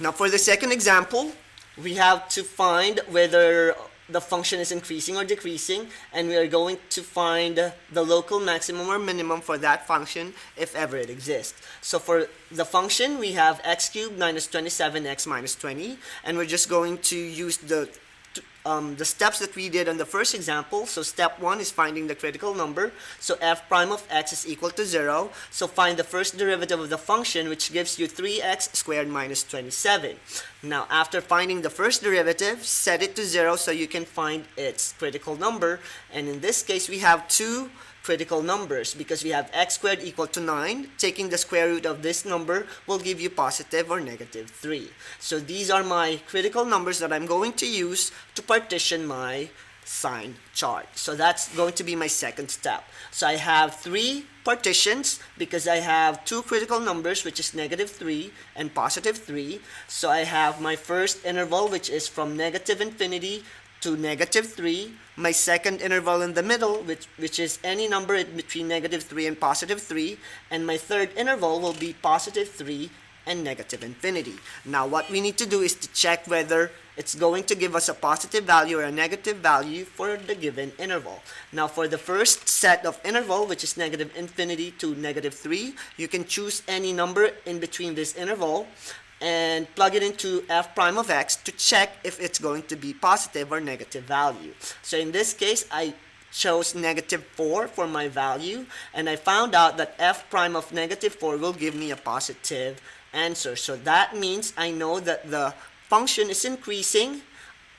Now for the second example, we have to find whether the function is increasing or decreasing, and we are going to find the local maximum or minimum for that function if ever it exists. So for the function, we have x cubed minus 27x minus 20, and we're just going to use the steps that we did on the first example. So step 1 is finding the critical number. So f prime of x is equal to 0. So find the first derivative of the function, which gives you 3x squared minus 27. Now after finding the first derivative, set it to 0 so you can find its critical number. And in this case, we have two critical numbers because we have x squared equal to 9. Taking the square root of this number will give you positive or negative 3. So these are my critical numbers that I'm going to use to partition my sign chart. So that's going to be my second step. So I have 3 partitions because I have 2 critical numbers, which is negative 3 and positive 3. So I have my first interval, which is from negative infinity to negative 3, my second interval in the middle, which is any number between negative 3 and positive 3, and my third interval will be positive 3 and negative infinity. Now what we need to do is to check whether it's going to give us a positive value or a negative value for the given interval. Now for the first set of interval, which is negative infinity to negative 3, you can choose any number in between this interval and plug it into f prime of x to check if it's going to be positive or negative value. So in this case, I chose negative 4 for my value, and I found out that f prime of negative 4 will give me a positive answer. So that means I know that the function is increasing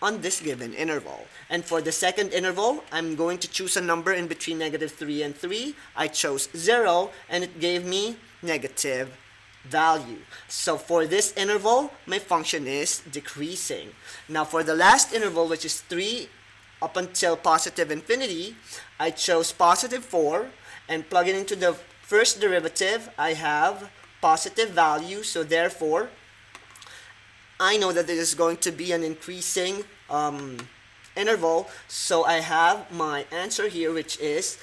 on this given interval. And for the second interval, I'm going to choose a number in between negative 3 and 3. I chose 0, and it gave me negative value. So for this interval, my function is decreasing. Now for the last interval, which is 3 up until positive infinity, I chose positive 4, and plug it into the first derivative, I have positive value. So therefore, I know that this is going to be an increasing interval. So I have my answer here, which is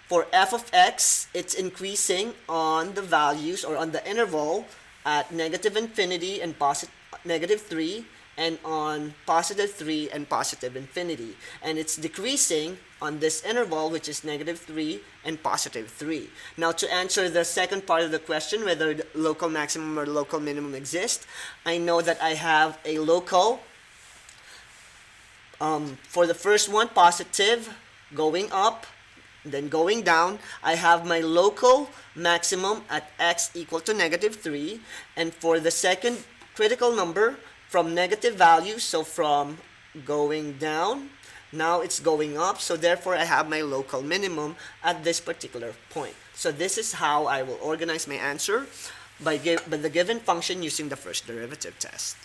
for f of x, it's increasing on the values or on the interval at negative infinity and negative 3, and on positive 3 and positive infinity. And it's decreasing on this interval, which is negative 3 and positive 3. Now to answer the second part of the question, whether the local maximum or local minimum exist, I know that I have a local, for the first one, positive, going up, then going down. I have my local maximum at x equal to negative 3. And for the second critical number, from negative value, so from going down, now it's going up. So therefore, I have my local minimum at this particular point. So this is how I will organize my answer by the given function using the first derivative test.